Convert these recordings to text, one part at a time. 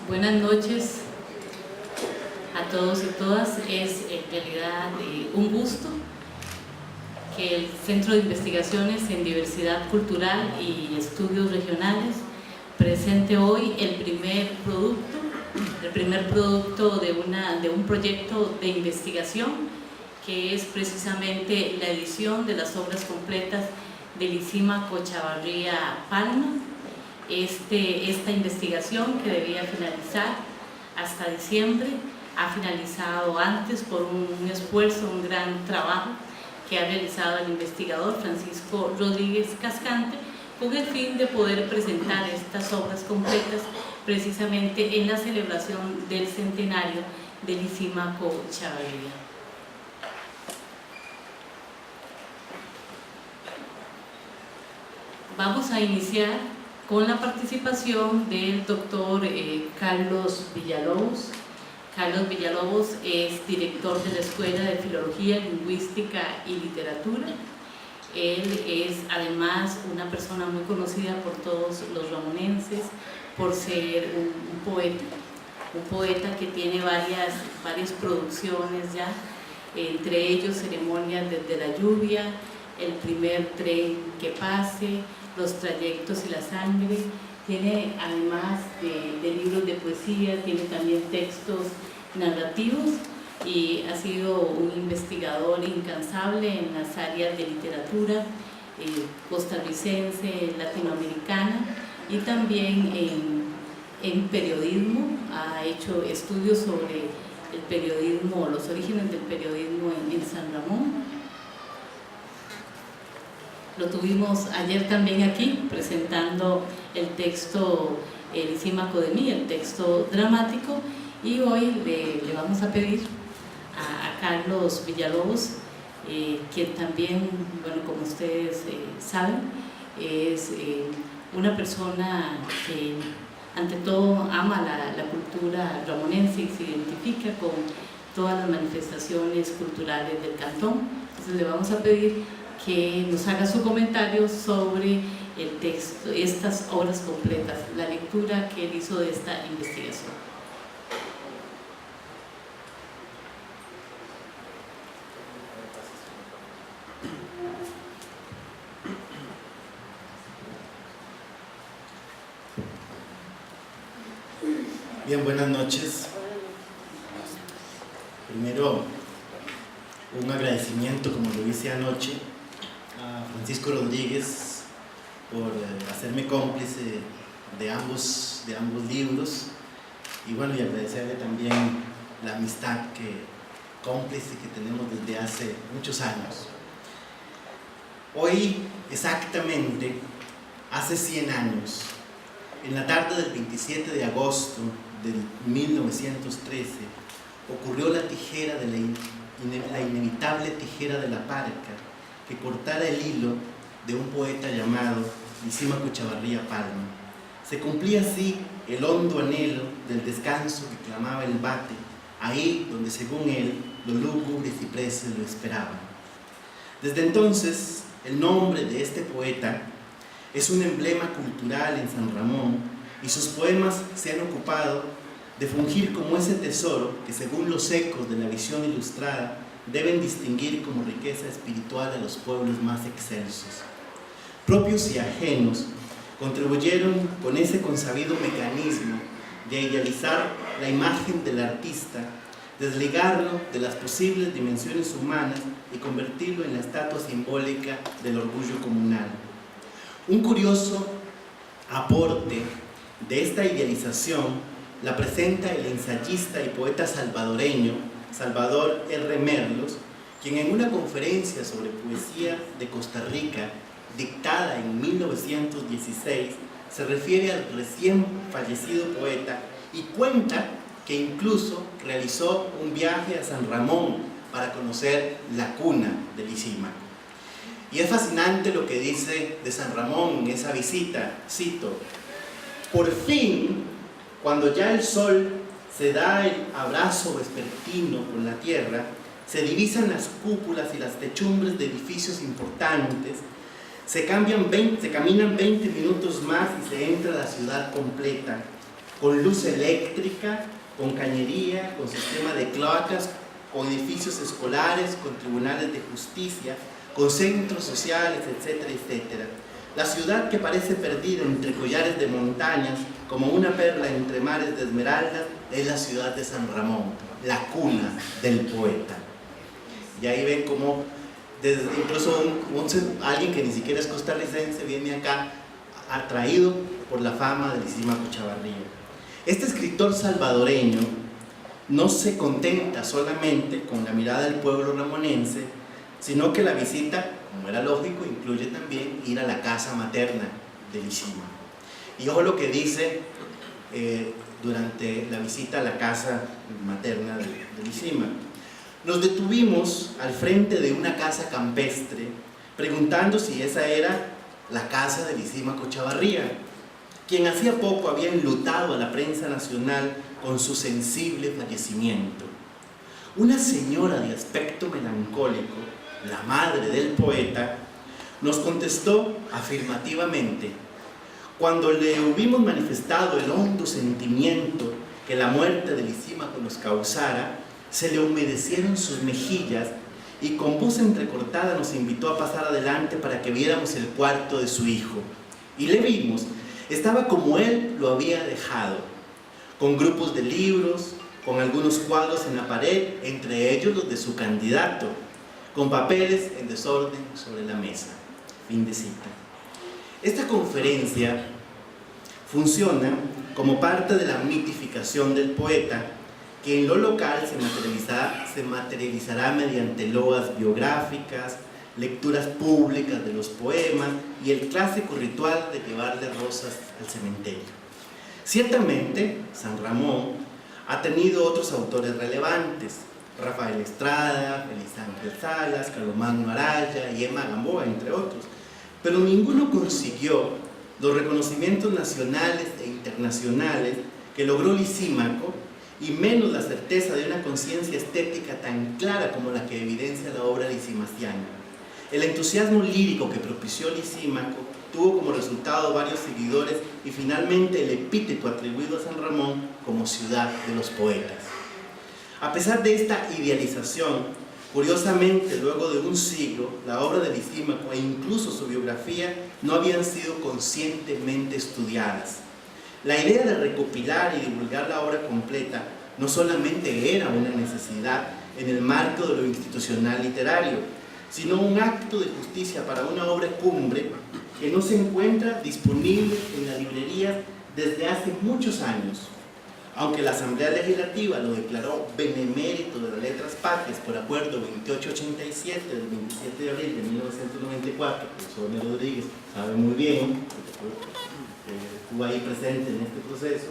Buenas noches a todos y todas. Es en realidad un gusto que el Centro de Investigaciones en Diversidad Cultural y Estudios Regionales presente hoy el primer producto de un proyecto de investigación, que es precisamente la edición de las obras completas de Lisímaco Chavarría Palma. Esta investigación, que debía finalizar hasta diciembre, ha finalizado antes por un esfuerzo, un gran trabajo que ha realizado el investigador Francisco Rodríguez Cascante, con el fin de poder presentar estas obras completas precisamente en la celebración del centenario de Lisímaco Chavarría. Vamos a iniciar con la participación del doctor Carlos Villalobos. Carlos Villalobos es director de la Escuela de Filología, Lingüística y Literatura. Él es además una persona muy conocida por todos los ramonenses por ser un poeta que tiene varias producciones ya, entre ellos Ceremonias desde la lluvia, El primer tren que pase, Los trayectos y la sangre. Tiene además de libros de poesía, tiene también textos narrativos y ha sido un investigador incansable en las áreas de literatura costarricense, latinoamericana y también en periodismo. Ha hecho estudios sobre el periodismo, los orígenes del periodismo en San Ramón. Lo tuvimos ayer también aquí presentando el texto Lisímaco de mí, el texto dramático, y hoy le vamos a pedir a Carlos Villalobos, quien también, bueno, como ustedes saben, es una persona que ante todo ama la cultura ramonense y se identifica con todas las manifestaciones culturales del cantón. Entonces le vamos a pedir que nos haga su comentario sobre el texto, estas obras completas, la lectura que él hizo de esta investigación. Bien, buenas noches. Primero, un agradecimiento, como lo hice anoche, a Francisco Rodríguez por hacerme cómplice de ambos libros, y bueno, y agradecerle también la amistad cómplice que tenemos desde hace muchos años. Hoy, exactamente, hace 100 años, en la tarde del 27 de agosto de 1913, ocurrió la inevitable tijera de la parca que cortara el hilo de un poeta llamado Lisímaco Chavarría Palma. Se cumplía así el hondo anhelo del descanso que clamaba el bate, ahí donde según él los lúgubres cipreses lo esperaban. Desde entonces, el nombre de este poeta es un emblema cultural en San Ramón, y sus poemas se han ocupado de fungir como ese tesoro que, según los ecos de la visión ilustrada, deben distinguir como riqueza espiritual a los pueblos más excelsos. Propios y ajenos contribuyeron con ese consabido mecanismo de idealizar la imagen del artista, desligarlo de las posibles dimensiones humanas y convertirlo en la estatua simbólica del orgullo comunal. Un curioso aporte de esta idealización la presenta el ensayista y poeta salvadoreño Salvador R. Merlos, quien en una conferencia sobre poesía de Costa Rica, dictada en 1916, se refiere al recién fallecido poeta y cuenta que incluso realizó un viaje a San Ramón para conocer la cuna de Lisímaco. Y es fascinante lo que dice de San Ramón en esa visita, cito: por fin, cuando ya el sol se da el abrazo vespertino con la tierra, se divisan las cúpulas y las techumbres de edificios importantes, se caminan 20 minutos más y se entra a la ciudad completa. con luz eléctrica, con cañería, con sistema de cloacas, con edificios escolares, con tribunales de justicia, con centros sociales, etcétera, etcétera. La ciudad que parece perdida entre collares de montañas, como una perla entre mares de esmeraldas, es la ciudad de San Ramón, la cuna del poeta. Y ahí ven cómo incluso alguien que ni siquiera es costarricense viene acá atraído por la fama de Lisímaco Chavarría. Este escritor salvadoreño no se contenta solamente con la mirada del pueblo ramonense, sino que la visita, como era lógico, incluye también ir a la casa materna de Lisímaco. Y ojo lo que dice durante la visita a la casa materna de Lisímaco. Nos detuvimos al frente de una casa campestre, preguntando si esa era la casa de Lisímaco Chavarría, quien hacía poco había enlutado a la prensa nacional con su sensible fallecimiento. Una señora de aspecto melancólico, la madre del poeta, nos contestó afirmativamente. Cuando le hubimos manifestado el hondo sentimiento que la muerte de Lisímaco nos causara, se le humedecieron sus mejillas y con voz entrecortada nos invitó a pasar adelante para que viéramos el cuarto de su hijo. Y le vimos, estaba como él lo había dejado, con grupos de libros, con algunos cuadros en la pared, entre ellos los de su candidato, con papeles en desorden sobre la mesa. Fin de cita. Esta conferencia funciona como parte de la mitificación del poeta, que en lo local se materializará mediante loas biográficas, lecturas públicas de los poemas y el clásico ritual de llevarle rosas al cementerio. Ciertamente, San Ramón ha tenido otros autores relevantes, Rafael Estrada, Félix Ángel Salas, Carlomagno Araya y Emma Gamboa, entre otros, pero ninguno consiguió los reconocimientos nacionales e internacionales que logró Lisímaco, y menos la certeza de una conciencia estética tan clara como la que evidencia la obra lisimaciana. El entusiasmo lírico que propició Lisímaco tuvo como resultado varios seguidores y finalmente el epíteto atribuido a San Ramón como ciudad de los poetas. A pesar de esta idealización, curiosamente, luego de un siglo, la obra de Lisímaco e incluso su biografía no habían sido conscientemente estudiadas. La idea de recopilar y divulgar la obra completa no solamente era una necesidad en el marco de lo institucional literario, sino un acto de justicia para una obra cumbre que no se encuentra disponible en la librería desde hace muchos años. Aunque la Asamblea Legislativa lo declaró benemérito de las letras patrias por acuerdo 2887 del 27 de abril de 1994, el profesor Nero Rodríguez sabe muy bien, estuvo ahí presente en este proceso,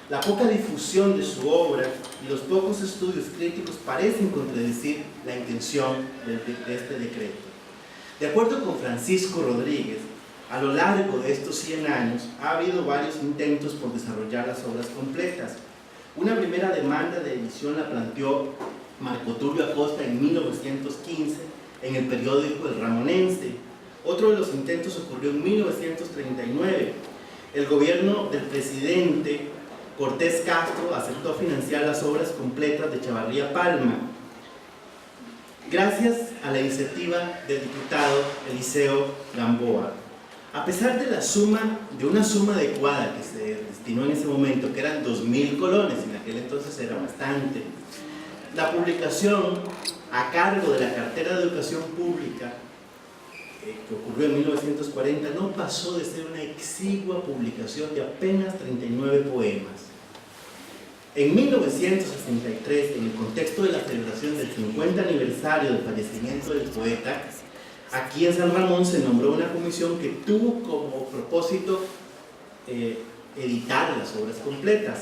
la poca difusión de su obra y los pocos estudios críticos parecen contradecir la intención de este decreto. De acuerdo con Francisco Rodríguez, a lo largo de estos 100 años ha habido varios intentos por desarrollar las obras completas. Una primera demanda de edición la planteó Marco Tulio Acosta en 1915 en el periódico El Ramonense. Otro de los intentos ocurrió en 1939. El gobierno del presidente Cortés Castro aceptó financiar las obras completas de Chavarría Palma, gracias a la iniciativa del diputado Eliseo Gamboa. A pesar de una suma adecuada que se destinó en ese momento, que eran 2.000 colones, en aquel entonces era bastante, la publicación a cargo de la Cartera de Educación Pública, que ocurrió en 1940, no pasó de ser una exigua publicación de apenas 39 poemas. En 1963, en el contexto de la celebración del 50 aniversario del fallecimiento del poeta, aquí en San Ramón se nombró una comisión que tuvo como propósito editar las obras completas.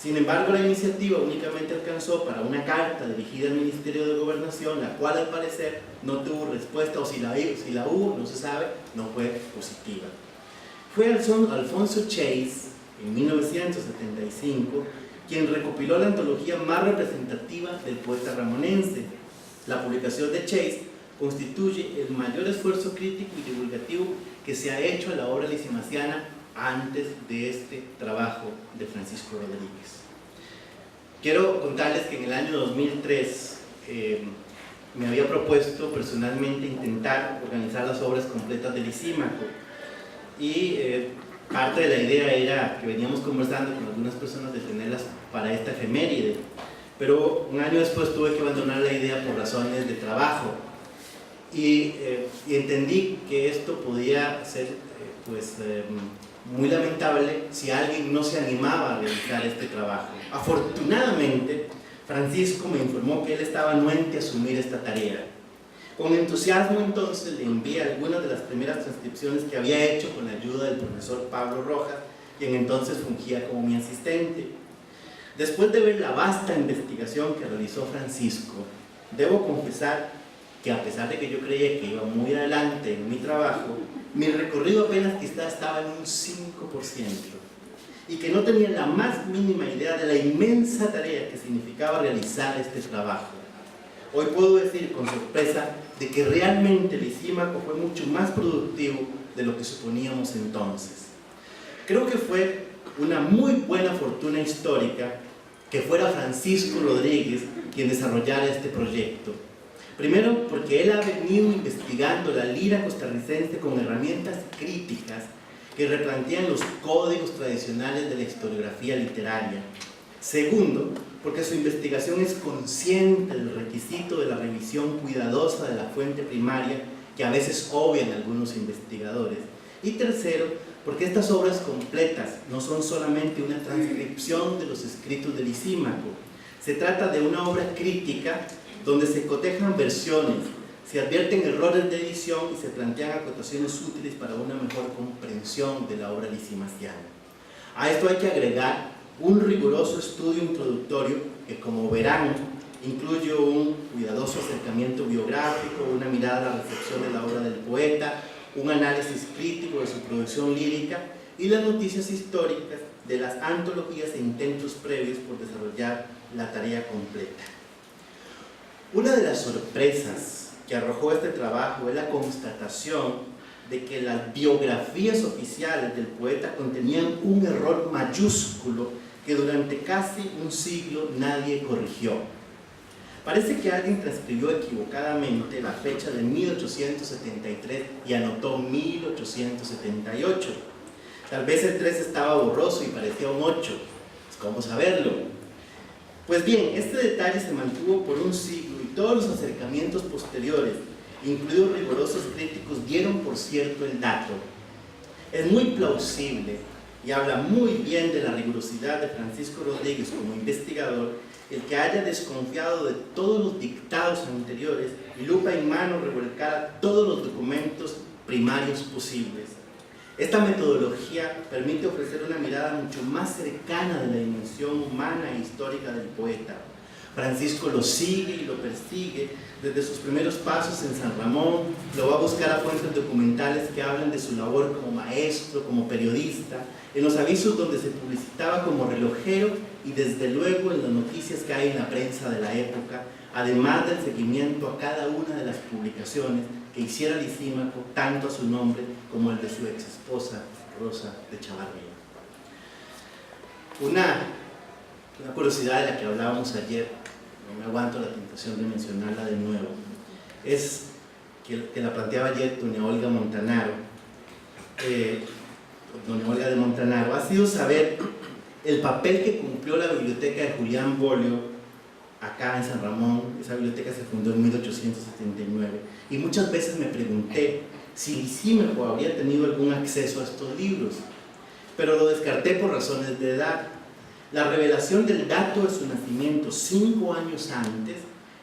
Sin embargo, la iniciativa únicamente alcanzó para una carta dirigida al Ministerio de Gobernación, la cual al parecer no tuvo respuesta, o si la hubo, no se sabe, no fue positiva. Fue Alfonso Chase, en 1975, quien recopiló la antología más representativa del poeta ramonense. La publicación de Chase constituye el mayor esfuerzo crítico y divulgativo que se ha hecho a la obra lisimaciana antes de este trabajo de Francisco Rodríguez. Quiero contarles que en el año 2003 me había propuesto personalmente intentar organizar las obras completas de Lisímaco, y parte de la idea era que veníamos conversando con algunas personas de tenerlas para esta efeméride, pero un año después tuve que abandonar la idea por razones de trabajo, y entendí que esto podía ser muy lamentable si alguien no se animaba a realizar este trabajo. Afortunadamente, Francisco me informó que él estaba anuente a asumir esta tarea. Con entusiasmo entonces le envié algunas de las primeras transcripciones que había hecho con la ayuda del profesor Pablo Rojas, quien entonces fungía como mi asistente. Después de ver la vasta investigación que realizó Francisco, debo confesar que a pesar de que yo creía que iba muy adelante en mi trabajo, mi recorrido apenas quizás estaba en un 5%, y que no tenía la más mínima idea de la inmensa tarea que significaba realizar este trabajo. Hoy puedo decir con sorpresa de que realmente Lisímaco fue mucho más productivo de lo que suponíamos entonces. Creo que fue una muy buena fortuna histórica que fuera Francisco Rodríguez quien desarrollara este proyecto. Primero, porque él ha venido investigando la lira costarricense con herramientas críticas que replantean los códigos tradicionales de la historiografía literaria. Segundo, porque su investigación es consciente del requisito de la revisión cuidadosa de la fuente primaria que a veces obvian algunos investigadores. Y tercero, porque estas obras completas no son solamente una transcripción de los escritos de Lisímaco. Se trata de una obra crítica donde se cotejan versiones, se advierten errores de edición y se plantean acotaciones útiles para una mejor comprensión de la obra lisimaciana. A esto hay que agregar un riguroso estudio introductorio que, como verán, incluye un cuidadoso acercamiento biográfico, una mirada a la recepción de la obra del poeta, un análisis crítico de su producción lírica y las noticias históricas de las antologías e intentos previos por desarrollar la tarea completa. Una de las sorpresas que arrojó este trabajo es la constatación de que las biografías oficiales del poeta contenían un error mayúsculo que durante casi un siglo nadie corrigió. Parece que alguien transcribió equivocadamente la fecha de 1873 y anotó 1878. Tal vez el 3 estaba borroso y parecía un 8. ¿Cómo saberlo? Pues bien, este detalle se mantuvo por un siglo y todos los acercamientos posteriores, incluidos rigurosos críticos, dieron por cierto el dato. Es muy plausible y habla muy bien de la rigurosidad de Francisco Rodríguez como investigador el que haya desconfiado de todos los dictados anteriores y lupa en mano revolcara todos los documentos primarios posibles. Esta metodología permite ofrecer una mirada mucho más cercana de la dimensión humana e histórica del poeta. Francisco lo sigue y lo persigue desde sus primeros pasos en San Ramón, lo va a buscar a fuentes documentales que hablan de su labor como maestro, como periodista, en los avisos donde se publicitaba como relojero y desde luego en las noticias que hay en la prensa de la época, además del seguimiento a cada una de las publicaciones que hiciera Lisímaco tanto a su nombre como el de su ex esposa Rosa de Chavarría. Una curiosidad de la que hablábamos ayer, no me aguanto la tentación de mencionarla de nuevo, es que la planteaba ayer doña Olga Montanaro. Doña Olga de Montanaro, ha sido saber el papel que cumplió la biblioteca de Julián Bolio acá en San Ramón. Esa biblioteca se fundó en 1879 y muchas veces me pregunté si Lisímaco habría tenido algún acceso a estos libros, pero lo descarté por razones de edad. La revelación del dato de su nacimiento 5 años antes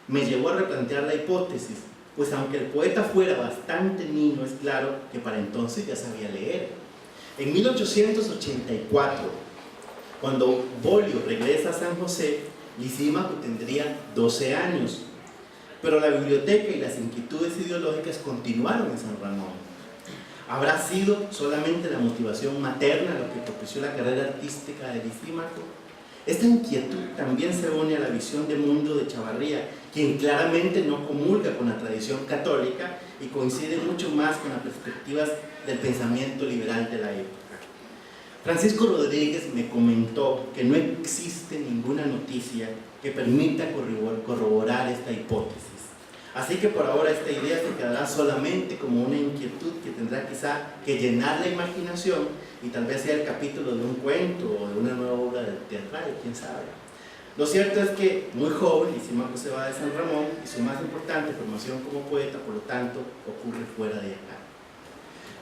me llevó a replantear la hipótesis, pues aunque el poeta fuera bastante niño, es claro que para entonces ya sabía leer. En 1884, cuando Bolio regresa a San José, Lisímaco tendría 12 años, pero la biblioteca y las inquietudes ideológicas continuaron en San Ramón. ¿Habrá sido solamente la motivación materna lo que propició la carrera artística de Lisímaco? Esta inquietud también se une a la visión de mundo de Chavarría, quien claramente no comulga con la tradición católica y coincide mucho más con las perspectivas del pensamiento liberal de la época. Francisco Rodríguez me comentó que no existe ninguna noticia que permita corroborar esta hipótesis. Así que por ahora esta idea se quedará solamente como una inquietud que tendrá quizá que llenar la imaginación y tal vez sea el capítulo de un cuento o de una nueva obra teatral, quién sabe. Lo cierto es que muy joven Lisímaco se va de San Ramón y su más importante formación como poeta, por lo tanto, ocurre fuera de acá.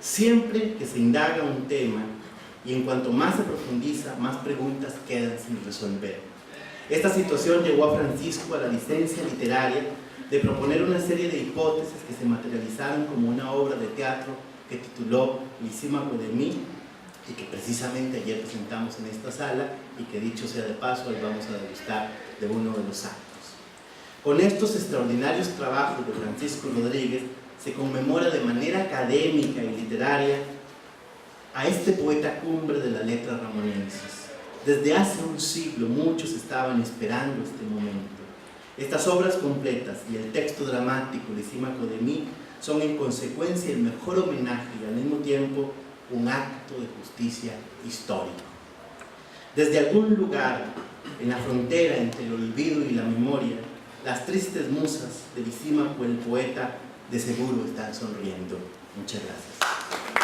Siempre que se indaga un tema y en cuanto más se profundiza, más preguntas quedan sin resolver. Esta situación llevó a Francisco a la licencia literaria de proponer una serie de hipótesis que se materializaron como una obra de teatro que tituló Lisímaco de mí y que precisamente ayer presentamos en esta sala y que dicho sea de paso, hoy vamos a degustar de uno de los actos. Con estos extraordinarios trabajos de Francisco Rodríguez se conmemora de manera académica y literaria a este poeta cumbre de la letra ramonenses. Desde hace un siglo muchos estaban esperando este momento. Estas obras completas y el texto dramático Lisímaco de mí son en consecuencia el mejor homenaje y al mismo tiempo un acto de justicia histórico. Desde algún lugar en la frontera entre el olvido y la memoria, las tristes musas de Lisímaco el poeta de seguro están sonriendo. Muchas gracias.